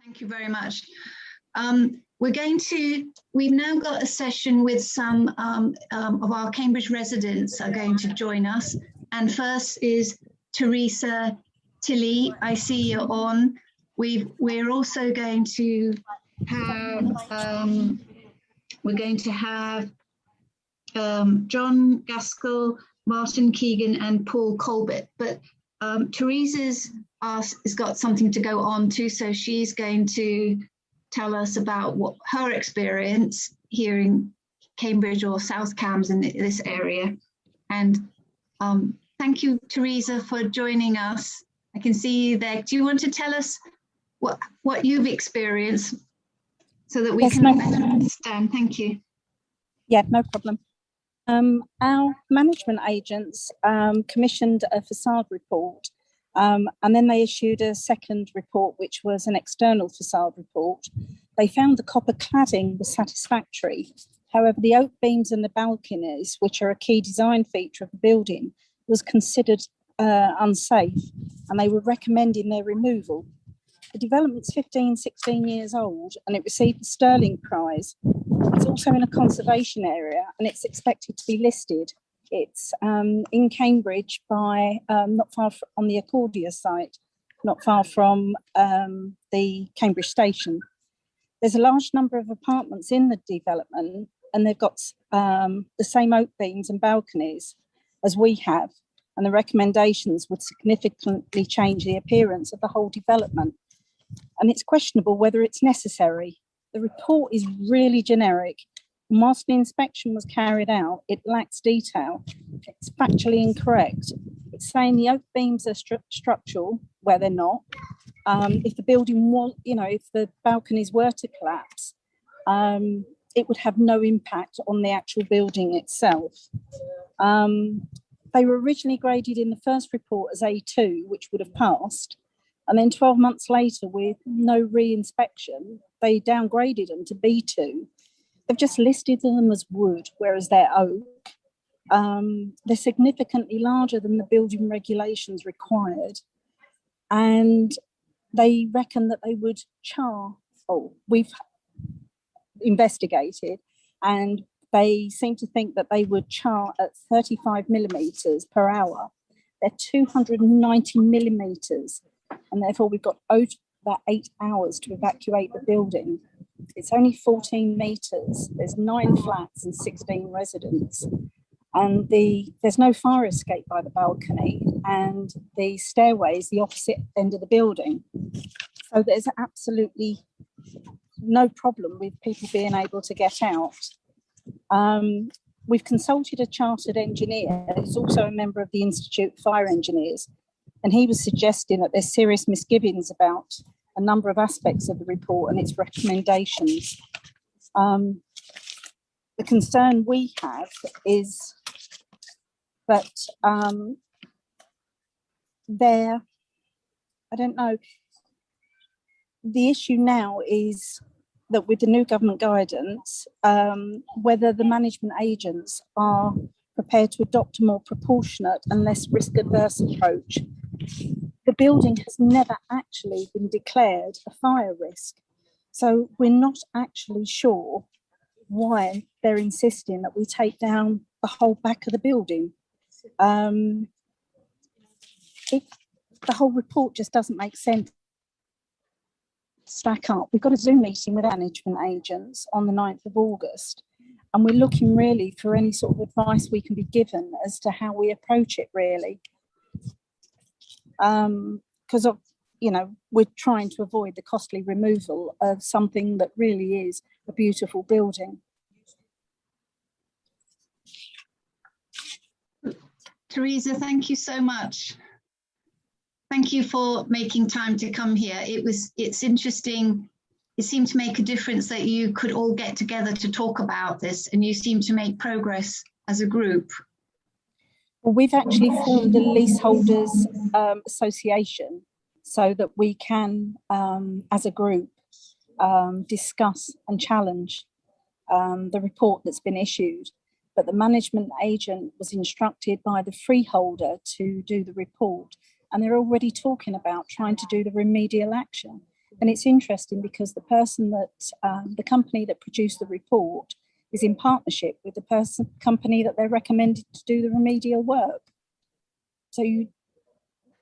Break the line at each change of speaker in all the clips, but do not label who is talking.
Thank you very much. We've now got a session with some of our Cambridge residents are going to join us. And first is Teresa Tilley. I see you're on. We're also going to have, John Gaskell, Martin Keegan and Paul Colbert. But Teresa's has got something to go on to, so she's going to tell us about what her experience here in Cambridge or South Cambs in this area. And thank you, Teresa, for joining us. I can see you there. Do you want to tell us what you've experienced so that we can understand? Thank you.
Yeah, no problem. Our management agents commissioned a facade report, and then they issued a second report, which was an external facade report. They found the copper cladding was satisfactory. However, the oak beams and the balconies, which are a key design feature of the building, was considered unsafe, and they were recommending their removal. The development's 16 years old, and it received the Sterling Prize. It's also in a conservation area, and it's expected to be listed. It's in Cambridge by not far on the Accordia site, not far from the Cambridge station. There's a large number of apartments in the development, and they've got the same oak beams and balconies as we have, and the recommendations would significantly change the appearance of the whole development. And it's questionable whether it's necessary. The report is really generic. Whilst the inspection was carried out, it lacks detail. It's factually incorrect. It's saying the oak beams are structural where they're not. If the building was, if the balconies were to collapse, it would have no impact on the actual building itself. They were originally graded in the first report as A2, which would have passed. And then 12 months later, with no re-inspection, they downgraded them to B2. They've just listed them as wood, whereas they're oak. They're significantly larger than the building regulations required. And they reckon that they would char. Oh, we've investigated, and they seem to think that they would char at 35 millimetres per hour. They're 290 millimetres. And therefore we've got about 8 hours to evacuate the building. It's only 14 metres. There's 9 flats and 16 residents. And there's no fire escape by the balcony, and the stairway is the opposite end of the building. So there's absolutely no problem with people being able to get out. We've consulted a chartered engineer who's also a member of the Institute of Fire Engineers, and he was suggesting that there's serious misgivings about a number of aspects of the report and its recommendations. The concern we have is that the issue now is that with the new government guidance, whether the management agents are prepared to adopt a more proportionate and less risk-adverse approach. The building has never actually been declared a fire risk. So we're not actually sure why they're insisting that we take down the whole back of the building. The whole report just doesn't make sense. Stack up. We've got a Zoom meeting with management agents on the 9th of August, and we're looking really for any sort of advice we can be given as to how we approach it, really. Because we're trying to avoid the costly removal of something that really is a beautiful building.
Teresa, thank you so much. Thank you for making time to come here. It's interesting. It seemed to make a difference that you could all get together to talk about this, and you seem to make progress as a group.
Well, we've actually formed a leaseholders association so that we can, as a group, discuss and challenge the report that's been issued. But the management agent was instructed by the freeholder to do the report, and they're already talking about trying to do the remedial action. And it's interesting because the person that, the company that produced the report is in partnership with the company that they're recommended to do the remedial work. So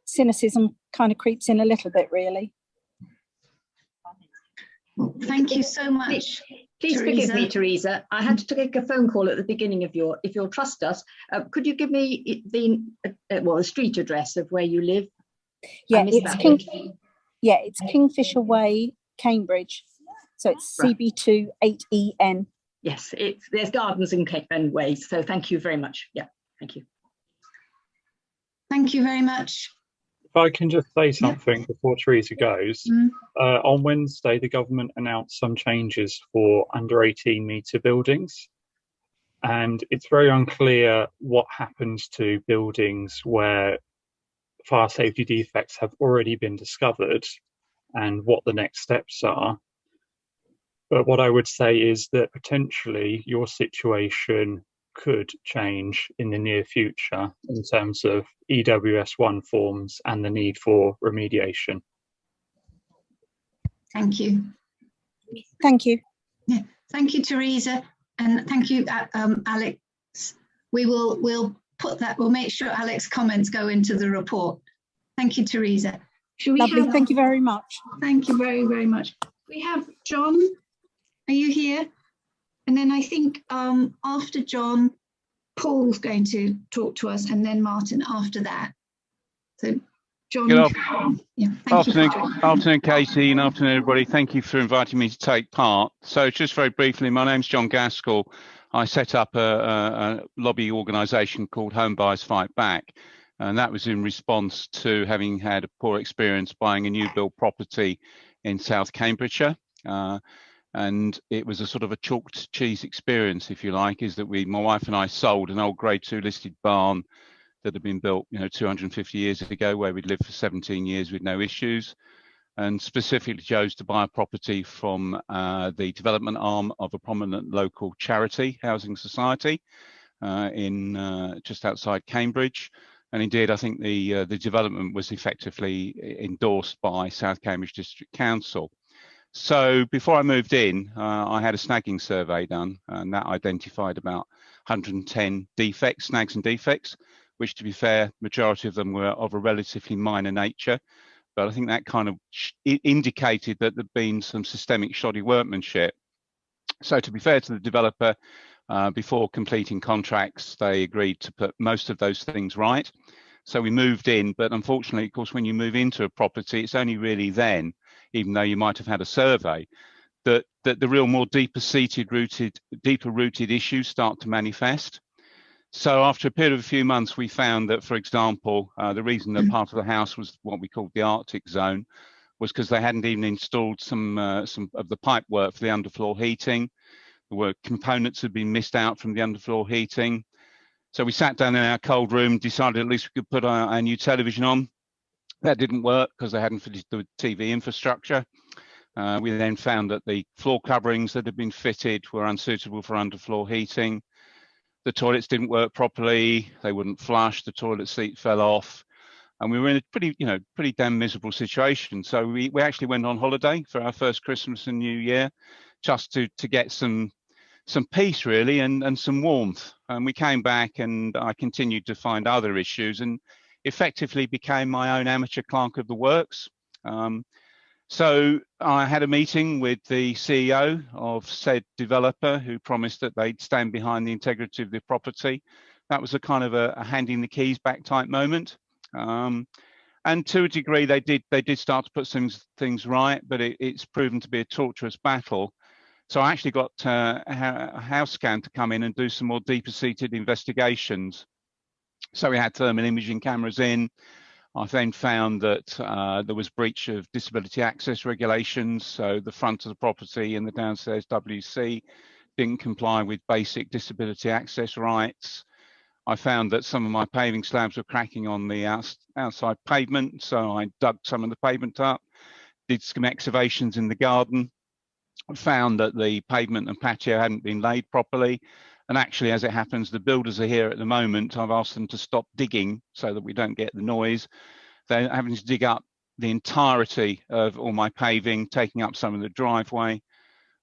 cynicism kind of creeps in a little bit, really.
Well, thank you so much.
Please forgive me, Teresa. I had to take a phone call at the beginning of if you'll trust us, could you give me the street address of where you live?
Yeah, it's Kingfisher Way, Cambridge. So it's right. CB2 8EN.
Yes, there's gardens and ways. So thank you very much. Yeah, thank you.
Thank you very much.
If I can just say something before Teresa goes. On Wednesday, the government announced some changes for under 18 metre buildings. And it's very unclear what happens to buildings where fire safety defects have already been discovered and what the next steps are. But what I would say is that potentially your situation could change in the near future in terms of EWS1 forms and the need for remediation.
Thank you.
Thank you.
Yeah, thank you, Teresa, and thank you, Alex. We'll put that. We'll make sure Alex's comments go into the report. Thank you, Teresa. Should we
Lovely. Thank you very much.
Thank you very, very much. We have John. Are you here? And then I think after John, Paul's going to talk to us, and then Martin after that. So, John.
Good afternoon, Katie, and afternoon, everybody. Thank you for inviting me to take part. So, just very briefly, my name's John Gaskell. I set up a lobby organisation called Home Buyers Fight Back, and that was in response to having had a poor experience buying a new build property in South Cambridgeshire. And it was a sort of a chalked cheese experience, if you like, is that my wife and I sold an old grade 2 listed barn that had been built, 250 years ago, where we'd lived for 17 years with no issues, and specifically chose to buy a property from the development arm of a prominent local charity, Housing Society, in just outside Cambridge. And indeed, I think the development was effectively endorsed by South Cambridge District Council. So before I moved in, I had a snagging survey done, and that identified about 110 defects, snags and defects, which, to be fair, majority of them were of a relatively minor nature. But I think that kind of indicated that there'd been some systemic shoddy workmanship. So to be fair to the developer, before completing contracts, they agreed to put most of those things right. So we moved in, but unfortunately, of course, when you move into a property, it's only really then, even though you might have had a survey, that the real more deeper rooted issues start to manifest. So after a period of a few months, we found that, for example, the reason that part of the house was what we called the Arctic zone was because they hadn't even installed some of the pipe work for the underfloor heating. There were components that had been missed out from the underfloor heating. So we sat down in our cold room, decided at least we could put our new television on. That didn't work because they hadn't finished the TV infrastructure. We then found that the floor coverings that had been fitted were unsuitable for underfloor heating. The toilets didn't work properly. They wouldn't flush. The toilet seat fell off. And we were in a pretty damn miserable situation. So we actually went on holiday for our first Christmas and New Year, just to get some peace, really, and some warmth. And we came back, and I continued to find other issues and effectively became my own amateur clerk of the works. So I had a meeting with the CEO of said developer, who promised that they'd stand behind the integrity of the property. That was a kind of a handing the keys back type moment. And to a degree, they did start to put things right, but it's proven to be a torturous battle. So I actually got a house scan to come in and do some more deeper seated investigations. So we had thermal imaging cameras in. I then found that there was breach of disability access regulations. So the front of the property and the downstairs WC didn't comply with basic disability access rights. I found that some of my paving slabs were cracking on the outside pavement. So I dug some of the pavement up, did some excavations in the garden, found that the pavement and patio hadn't been laid properly. And actually, as it happens, the builders are here at the moment. I've asked them to stop digging so that we don't get the noise. They're having to dig up the entirety of all my paving, taking up some of the driveway.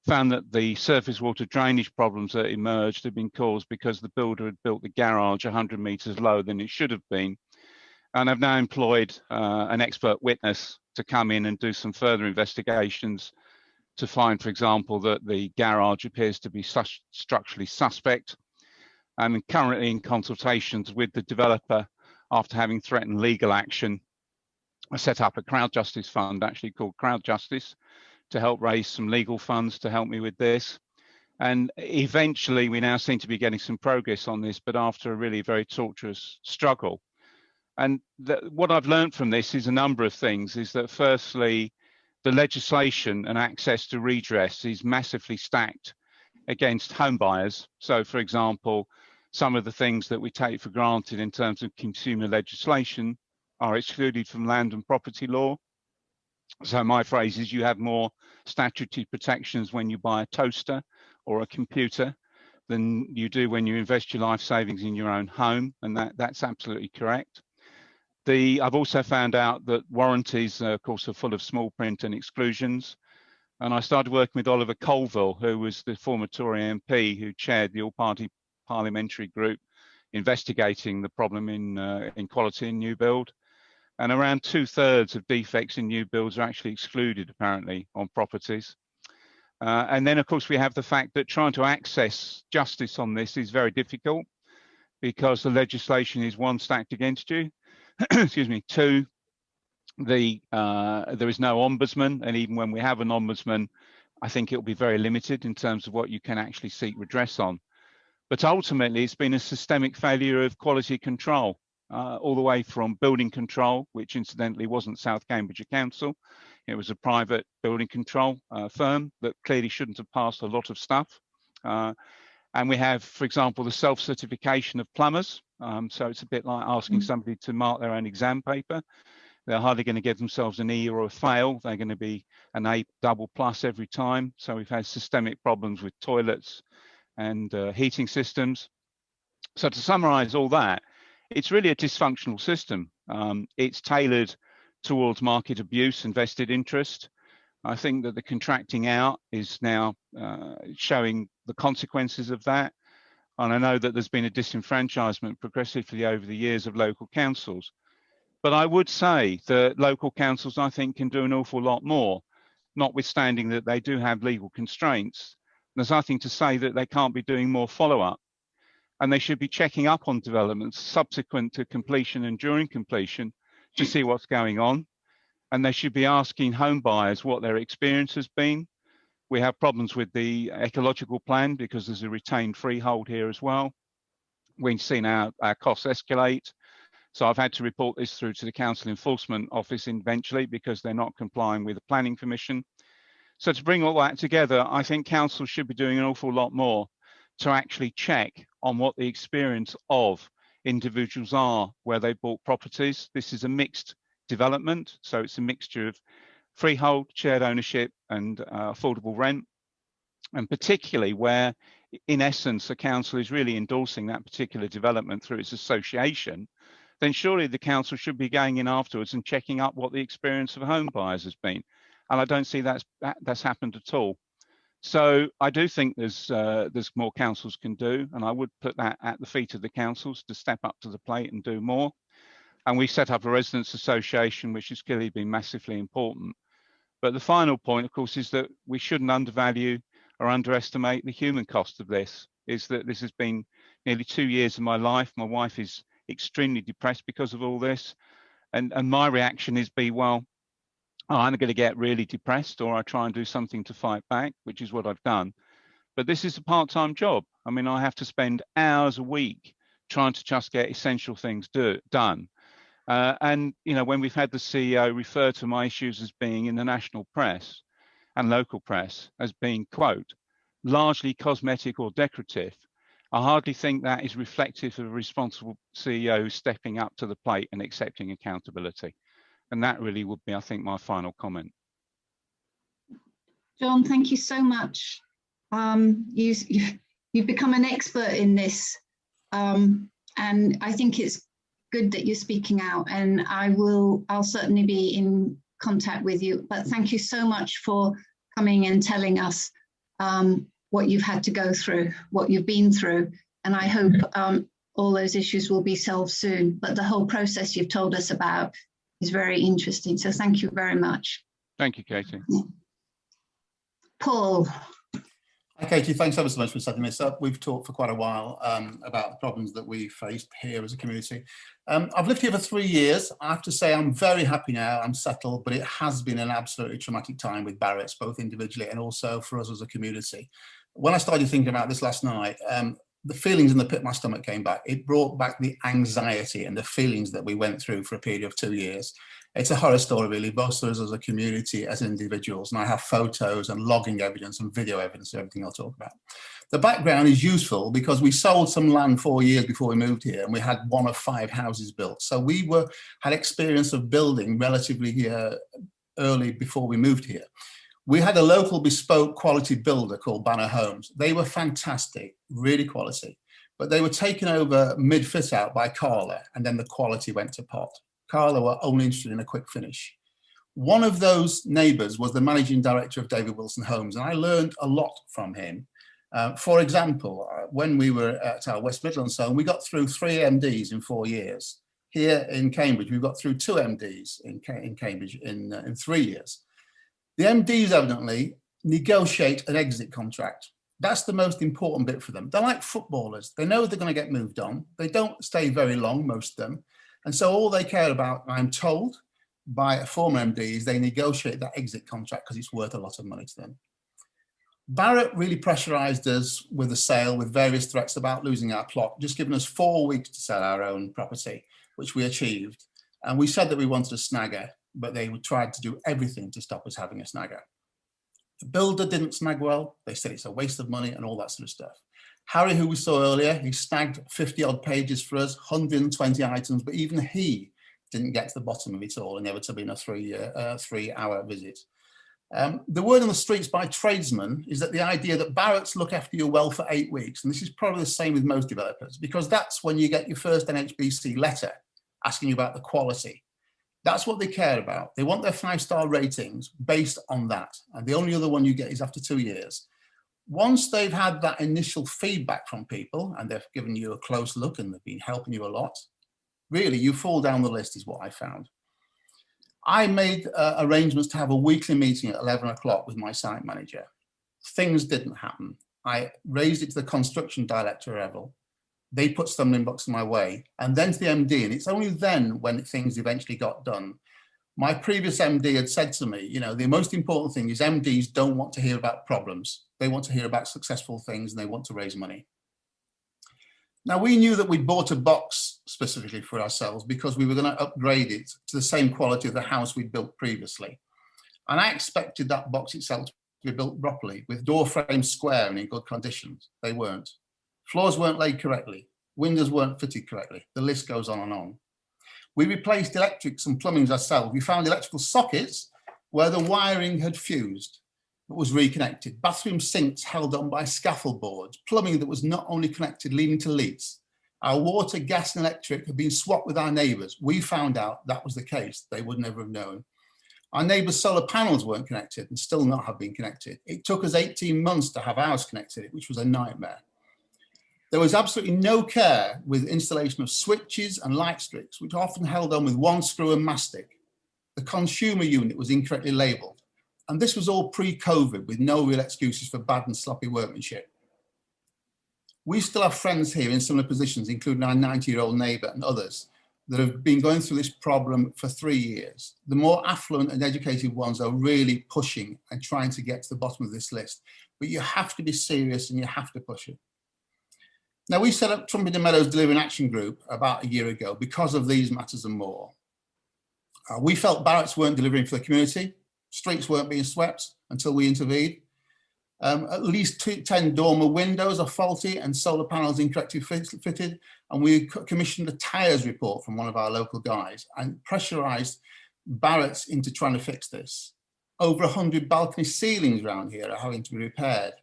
Found that the surface water drainage problems that emerged had been caused because the builder had built the garage 100 metres lower than it should have been. And I've now employed an expert witness to come in and do some further investigations to find, for example, that the garage appears to be structurally suspect. I'm currently in consultations with the developer after having threatened legal action. I set up a crowd justice fund, actually called Crowd Justice, to help raise some legal funds to help me with this. And eventually we now seem to be getting some progress on this, but after a really very torturous struggle. And what I've learned from this is a number of things, is that firstly, the legislation and access to redress is massively stacked against home buyers. So for example, some of the things that we take for granted in terms of consumer legislation are excluded from land and property law. So my phrase is, you have more statutory protections when you buy a toaster or a computer than you do when you invest your life savings in your own home, and that's absolutely correct. I've also found out that warranties, of course, are full of small print and exclusions. And I started working with Oliver Colville, who was the former Tory MP who chaired the all-party parliamentary group investigating the problem in quality in new build. And around 2/3 of defects in new builds are actually excluded, apparently, on properties. And then, of course, we have the fact that trying to access justice on this is very difficult because the legislation is, one, stacked against you. Excuse me. Two, there is no ombudsman, and even when we have an ombudsman, I think it will be very limited in terms of what you can actually seek redress on. But ultimately, it's been a systemic failure of quality control, all the way from building control, which incidentally wasn't South Cambridgeshire Council. It was a private building control firm that clearly shouldn't have passed a lot of stuff. And we have, for example, the self-certification of plumbers. So it's a bit like asking somebody to mark their own exam paper. They're hardly going to give themselves an E or a fail. They're going to be an A double plus every time. So we've had systemic problems with toilets and heating systems. So to summarize all that, it's really a dysfunctional system. It's tailored towards market abuse and vested interest. I think that the contracting out is now showing the consequences of that. And I know that there's been a disenfranchisement progressively over the years of local councils. But I would say that local councils, I think, can do an awful lot more, notwithstanding that they do have legal constraints. There's nothing to say that they can't be doing more follow-up. And they should be checking up on developments subsequent to completion and during completion to see what's going on. And they should be asking home buyers what their experience has been. We have problems with the ecological plan because there's a retained freehold here as well. We've seen our costs escalate. So I've had to report this through to the Council Enforcement Office eventually because they're not complying with the planning permission. So to bring all that together, I think councils should be doing an awful lot more to actually check on what the experience of individuals are where they bought properties. This is a mixed development, so it's a mixture of freehold, shared ownership and affordable rent, and particularly where in essence the council is really endorsing that particular development through its association, then surely the council should be going in afterwards and checking up what the experience of home buyers has been. And I don't see that's happened at all. So I do think there's more councils can do, and I would put that at the feet of the councils to step up to the plate and do more. And we set up a residents association, which has clearly been massively important. But the final point, of course, is that we shouldn't undervalue or underestimate the human cost of this. Is that this has been nearly 2 years of my life. My wife is extremely depressed because of all this. And my reaction is well, I'm going to get really depressed, or I try and do something to fight back, which is what I've done. But this is a part-time job. I mean, I have to spend hours a week trying to just get essential things done. And, you know, when we've had the CEO refer to my issues as being in the national press and local press as being, quote, largely cosmetic or decorative, I hardly think that is reflective of a responsible CEO stepping up to the plate and accepting accountability. And that really would be, I think, my final comment.
John, thank you so much. You've become an expert in this. And I think it's good that you're speaking out, and I'll certainly be in contact with you. But thank you so much for coming and telling us what you've had to go through, what you've been through. And I hope all those issues will be solved soon. But the whole process you've told us about is very interesting. So thank you very much.
Thank you, Katie.
Paul.
Hi, Katie, thanks ever so much for setting this up. We've talked for quite a while about the problems that we faced here as a community. I've lived here for 3 years. I have to say I'm very happy now, I'm settled, but it has been an absolutely traumatic time with Barrett's, both individually and also for us as a community. When I started thinking about this last night, the feelings in the pit of my stomach came back. It brought back the anxiety and the feelings that we went through for a period of 2 years. It's a horror story, really, both of us as a community, as individuals, and I have photos and logging evidence and video evidence of everything I'll talk about. The background is useful because we sold some land 4 years before we moved here, and we had 1 of 5 houses built. So we had experience of building relatively early before we moved here. We had a local bespoke quality builder called Banner Homes. They were fantastic, really quality, but they were taken over mid-fit out by Carla, and then the quality went to pot. Carla were only interested in a quick finish. One of those neighbours was the managing director of David Wilson Homes, and I learned a lot from him. For example, when we were at our West Midlands home, we got through 3 MDs in 4 years. Here in Cambridge, we've got through 2 MDs in Cambridge in 3 years. The MDs evidently negotiate an exit contract. That's the most important bit for them. They're like footballers. They know they're going to get moved on. They don't stay very long, most of them. And so all they care about, I'm told, by a former MD is they negotiate that exit contract because it's worth a lot of money to them. Barrett really pressurised us with a sale with various threats about losing our plot, just giving us 4 weeks to sell our own property, which we achieved. And we said that we wanted a snagger, but they tried to do everything to stop us having a snagger. The builder didn't snag well. They said it's a waste of money and all that sort of stuff. Harry, who we saw earlier, he snagged 50 odd pages for us, 120 items, but even he didn't get to the bottom of it all, inevitably in a 3-hour visit. The word on the streets by tradesmen is that the idea that Barrett's look after you well for 8 weeks, and this is probably the same with most developers, because that's when you get your first NHBC letter asking you about the quality. That's what they care about. They want their 5-star ratings based on that. And the only other one you get is after 2 years. Once they've had that initial feedback from people and they've given you a close look and they've been helping you a lot, really you fall down the list is what I found. I made arrangements to have a weekly meeting at 11 o'clock with my site manager. Things didn't happen. I raised it to the construction director level. They put stumbling blocks in my way, and then to the MD, and it's only then when things eventually got done. My previous MD had said to me, you know, the most important thing is MDs don't want to hear about problems. They want to hear about successful things and they want to raise money. Now, we knew that we'd bought a box specifically for ourselves because we were going to upgrade it to the same quality of the house we'd built previously. And I expected that box itself to be built properly, with door frames square and in good conditions. They weren't. Floors weren't laid correctly. Windows weren't fitted correctly. The list goes on and on. We replaced electrics and plumbing ourselves. We found electrical sockets where the wiring had fused. It was reconnected. Bathroom sinks held on by scaffold boards. Plumbing that was not only connected, leading to leaks. Our water, gas and electric had been swapped with our neighbours. We found out that was the case. They would never have known. Our neighbours' solar panels weren't connected and still not have been connected. It took us 18 months to have ours connected, which was a nightmare. There was absolutely no care with installation of switches and light strips, which often held on with 1 screw and mastic. The consumer unit was incorrectly labelled. And this was all pre-COVID with no real excuses for bad and sloppy workmanship. We still have friends here in similar positions, including our 90-year-old neighbour and others, that have been going through this problem for 3 years. The more affluent and educated ones are really pushing and trying to get to the bottom of this list. But you have to be serious and you have to push it. Now, we set up Trumpeter Meadows Delivering Action Group about a year ago because of these matters and more. We felt Barrett's weren't delivering for the community. Streets weren't being swept until we intervened. At least 10 dormer windows are faulty and solar panels incorrectly fitted. And we commissioned a tyres report from one of our local guys and pressurised Barrett's into trying to fix this. Over 100 balcony ceilings around here are having to be repaired.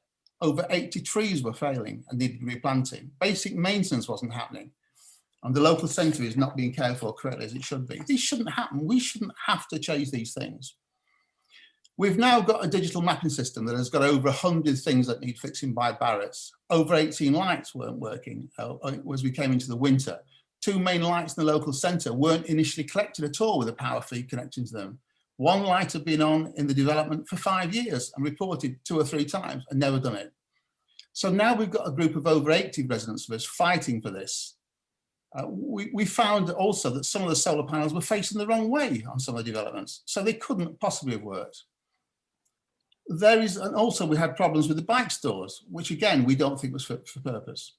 Over 80 trees were failing and needed replanting. Basic maintenance wasn't happening. and the local centre is not being cared for correctly as it should be. This shouldn't happen. We shouldn't have to change these things. We've now got a digital mapping system that has got over 100 things that need fixing by Barrett's. Over 18 lights weren't working as we came into the winter. 2 main lights in the local centre weren't initially collected at all with a power feed connecting to them. 1 light had been on in the development for 5 years and reported 2 or 3 times and never done it. So now we've got a group of over 80 residents of us fighting for this. We found also that some of the solar panels were facing the wrong way on some of the developments, so they couldn't possibly have worked. And also we had problems with the bike stores, which again, we don't think was fit for purpose.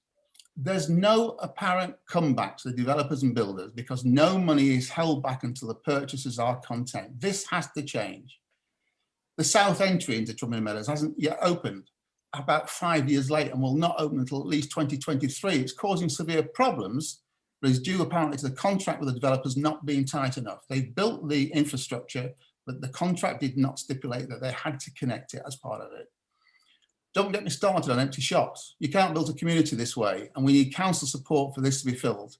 There's no apparent comeback to the developers and builders because no money is held back until the purchasers are content. This has to change. The south entry into Trumping Meadows hasn't yet opened, about 5 years late, and will not open until at least 2023. It's causing severe problems, but is due apparently to the contract with the developers not being tight enough. They've built the infrastructure, but the contract did not stipulate that they had to connect it as part of it. Don't get me started on empty shops. You can't build a community this way, and we need council support for this to be filled.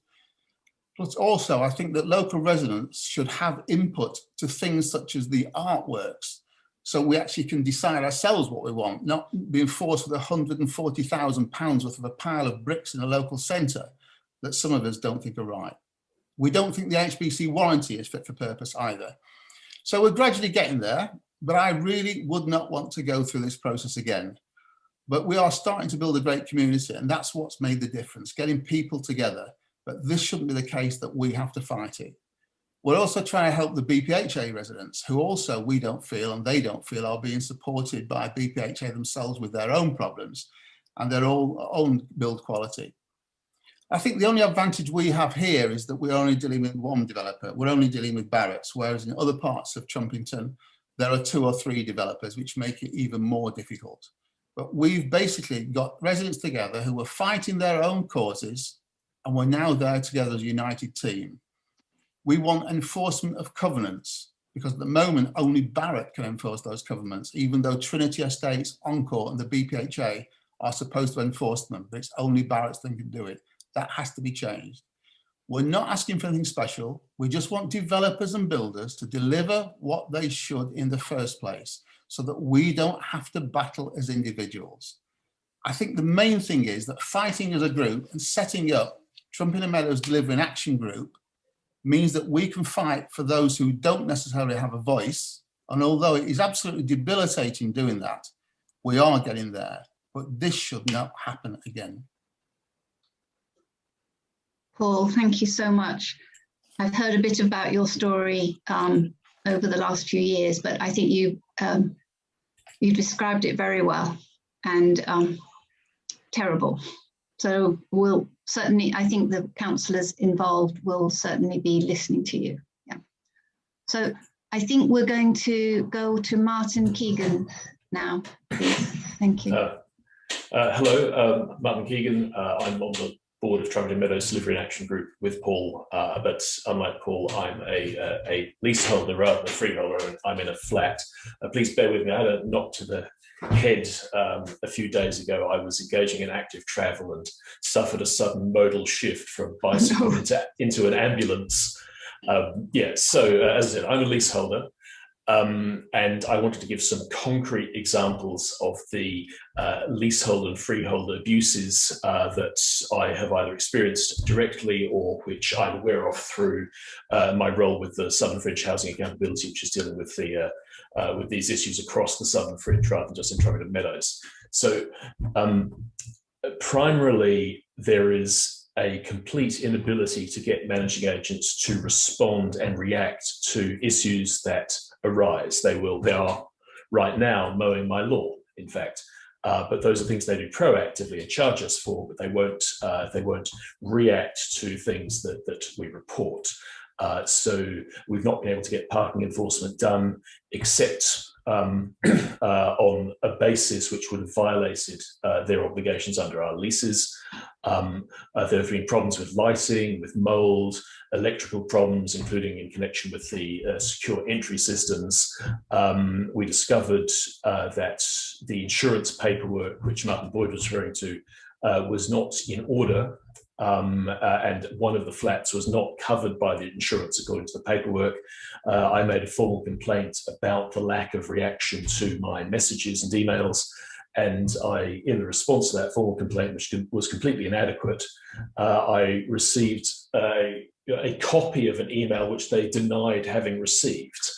But also, I think that local residents should have input to things such as the artworks, so we actually can decide ourselves what we want, not being forced with £140,000 worth of a pile of bricks in a local centre that some of us don't think are right. We don't think the HBC warranty is fit for purpose either. So we're gradually getting there, but I really would not want to go through this process again. But we are starting to build a great community, and that's what's made the difference, getting people together. But this shouldn't be the case that we have to fight it. We're also trying to help the BPHA residents, who also we don't feel and they don't feel are being supported by BPHA themselves with their own problems and their own build quality. I think the only advantage we have here is that we're only dealing with one developer. We're only dealing with Barrett's, whereas in other parts of Trumpington, there are 2 or 3 developers, which make it even more difficult. But we've basically got residents together who are fighting their own causes, and we're now there together as a united team. We want enforcement of covenants, because at the moment, only Barrett can enforce those covenants, even though Trinity Estates, Encore and the BPHA are supposed to enforce them, but it's only Barrett's that can do it. That has to be changed. We're not asking for anything special. We just want developers and builders to deliver what they should in the first place, so that we don't have to battle as individuals. I think the main thing is that fighting as a group and setting up Trumping Meadows Delivering Action Group means that we can fight for those who don't necessarily have a voice. And although it is absolutely debilitating doing that, we are getting there. But this should not happen again.
Paul, thank you so much. I've heard a bit about your story over the last few years, but I think you described it very well, and terrible. So we'll certainly, I think the councillors involved will certainly be listening to you. Yeah. So I think we're going to go to Martin Keegan now, please. Thank you.
Hello, Martin Keegan. I'm on the board of Trumping Meadows Delivery and Action Group with Paul, but unlike Paul, I'm a leaseholder rather than a freeholder, and I'm in a flat. Please bear with me. I had a knock to the head a few days ago. I was engaging in active travel and suffered a sudden modal shift from bicycle into an ambulance. So as I said, I'm a leaseholder. And I wanted to give some concrete examples of the leasehold and freeholder abuses that I have either experienced directly or which I'm aware of through my role with the Southern Fringe Housing Accountability, which is dealing with the with these issues across the Southern Fringe rather than just in Trumping Meadows. So primarily, there is a complete inability to get managing agents to respond and react to issues that arise. They are right now mowing my lawn, in fact, but those are things they do proactively and charge us for, but they won't react to things that we report. So we've not been able to get parking enforcement done, except on a basis which would have violated their obligations under our leases. There have been problems with lighting, with mold, electrical problems, including in connection with the secure entry systems. We discovered that the insurance paperwork, which Martin Boyd was referring to, was not in order and one of the flats was not covered by the insurance according to the paperwork. I made a formal complaint about the lack of reaction to my messages and emails, and in the response to that formal complaint, which was completely inadequate, I received a copy of an email which they denied having received.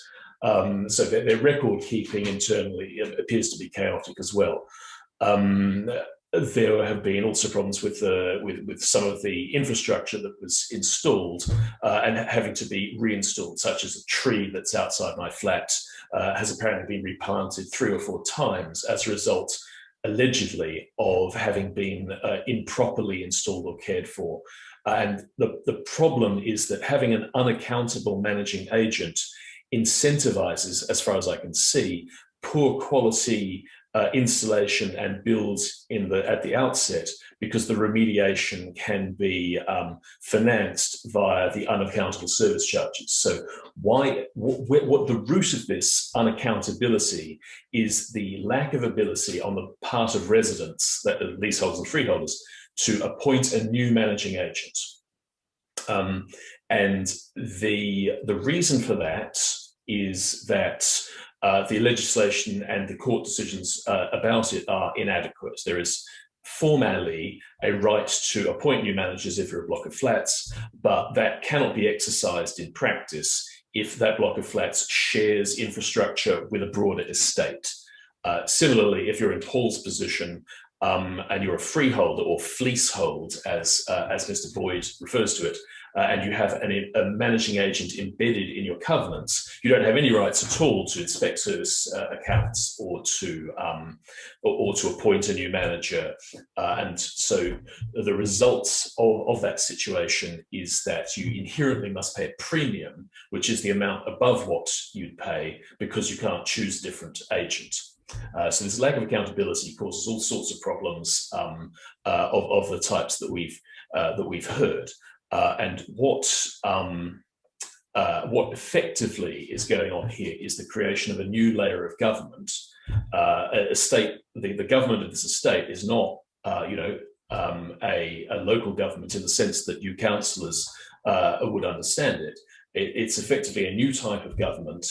So their record keeping internally appears to be chaotic as well. There have been also problems with some of the infrastructure that was installed and having to be reinstalled, such as a tree that's outside my flat has apparently been replanted 3 or 4 times as a result, allegedly, of having been improperly installed or cared for. And the problem is that having an unaccountable managing agent incentivizes, as far as I can see, poor quality installation and builds at the outset, because the remediation can be financed via the unaccountable service charges. So what the root of this unaccountability is the lack of ability on the part of residents, leaseholders and freeholders, to appoint a new managing agent. And the reason for that is that the legislation and the court decisions about it are inadequate. There is formally a right to appoint new managers if you're a block of flats, but that cannot be exercised in practice if that block of flats shares infrastructure with a broader estate. Similarly, if you're in Paul's position and you're a freeholder or fleasehold, as Mr. Boyd refers to it, and you have a managing agent embedded in your covenants, you don't have any rights at all to inspect service accounts or to appoint a new manager. And so the results of that situation is that you inherently must pay a premium, which is the amount above what you'd pay because you can't choose a different agent. So this lack of accountability causes all sorts of problems of the types that we've heard. And what effectively is going on here is the creation of a new layer of government. The government of this estate is not, a local government in the sense that you councillors would understand it. It's effectively a new type of government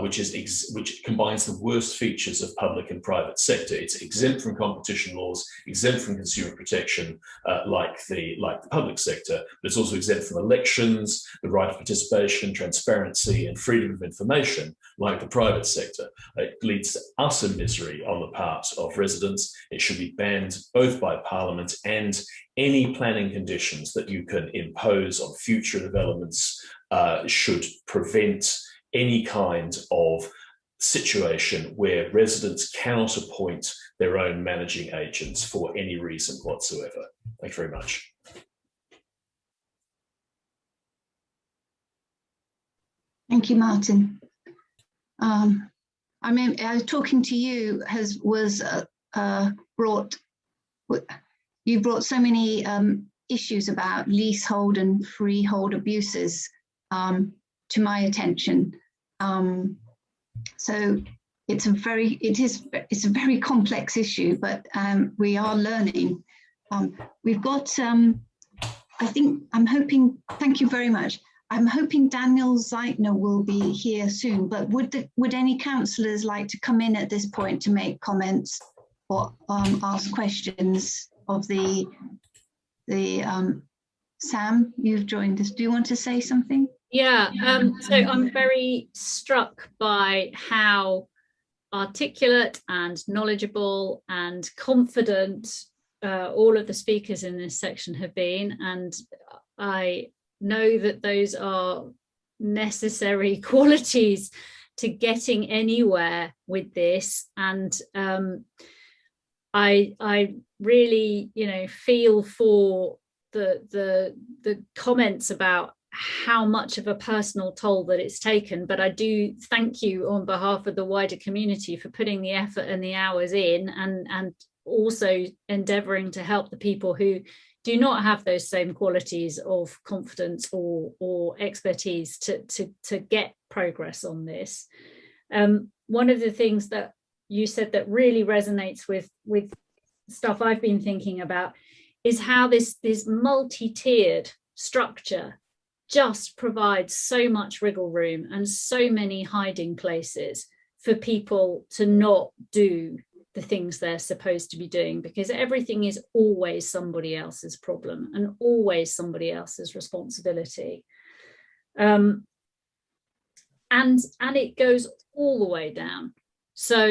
which combines the worst features of public and private sector. It's exempt from competition laws, exempt from consumer protection, like the public sector, but it's also exempt from elections, the right of participation, transparency, and freedom of information, like the private sector. It leads to utter misery on the part of residents. It should be banned both by Parliament and any planning conditions that you can impose on future developments should prevent any kind of situation where residents cannot appoint their own managing agents for any reason whatsoever. Thank you very much.
Thank you, Martin. I mean, talking to you you brought so many issues about leasehold and freehold abuses to my attention. So it's a very complex issue, but we are learning. We've got, thank you very much. I'm hoping Daniel Zeitner will be here soon, but would any councillors like to come in at this point to make comments or ask questions of the Sam, you've joined us. Do you want to say something?
Yeah, so I'm very struck by how articulate and knowledgeable and confident all of the speakers in this section have been, and I know that those are necessary qualities to getting anywhere with this. And I really, feel for the comments about how much of a personal toll that it's taken, but I do thank you on behalf of the wider community for putting the effort and the hours in, and also endeavouring to help the people who do not have those same qualities of confidence or expertise to get progress on this. One of the things that you said that really resonates with stuff I've been thinking about is how this multi-tiered structure just provides so much wriggle room and so many hiding places for people to not do the things they're supposed to be doing, because everything is always somebody else's problem and always somebody else's responsibility. And it goes all the way down. So,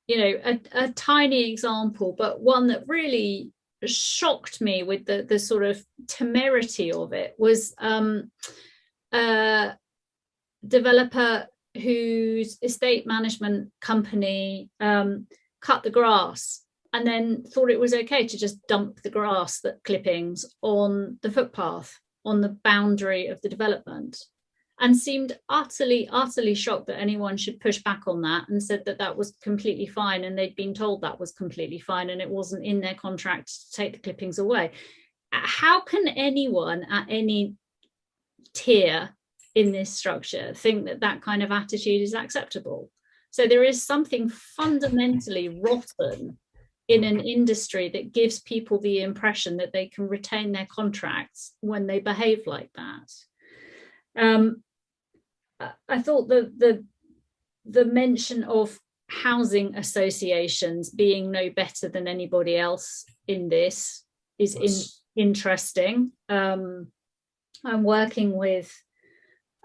you know, a tiny example, but one that really shocked me with the sort of temerity of it was a developer whose estate management company cut the grass and then thought it was okay to just dump the grass clippings on the footpath on the boundary of the development, and seemed utterly shocked that anyone should push back on that, and said that that was completely fine, and they'd been told that was completely fine and it wasn't in their contract to take the clippings away. How can anyone at any tier in this structure think that that kind of attitude is acceptable? So there is something fundamentally rotten in an industry that gives people the impression that they can retain their contracts when they behave like that. I thought the mention of housing associations being no better than anybody else in this is interesting. I'm working with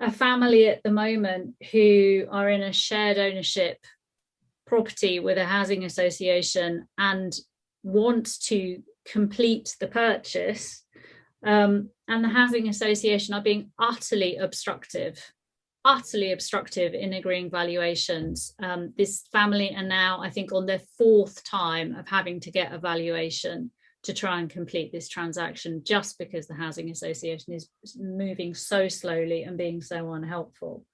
a family at the moment who are in a shared ownership property with a housing association and want to complete the purchase, and the housing association are being utterly obstructive in agreeing valuations. This family are now, I think, on their 4th time of having to get a valuation to try and complete this transaction, just because the housing association is moving so slowly and being so unhelpful.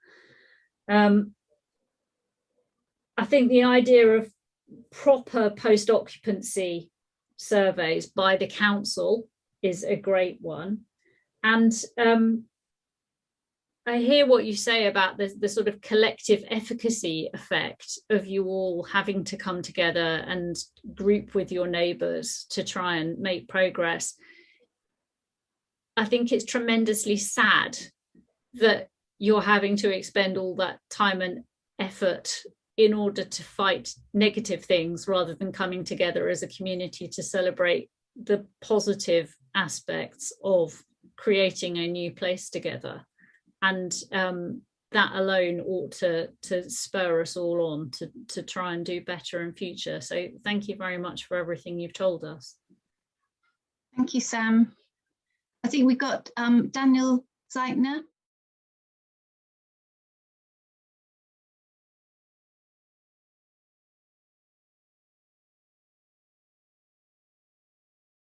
I think the idea of proper post-occupancy surveys by the council is a great one. And I hear what you say about the sort of collective efficacy effect of you all having to come together and group with your neighbours to try and make progress. I think it's tremendously sad that you're having to expend all that time and effort in order to fight negative things, rather than coming together as a community to celebrate the positive aspects of creating a new place together. And that alone ought to spur us all on to try and do better in future. So thank you very much for everything you've told us.
Thank you, Sam. I think we've got Daniel Zeitner.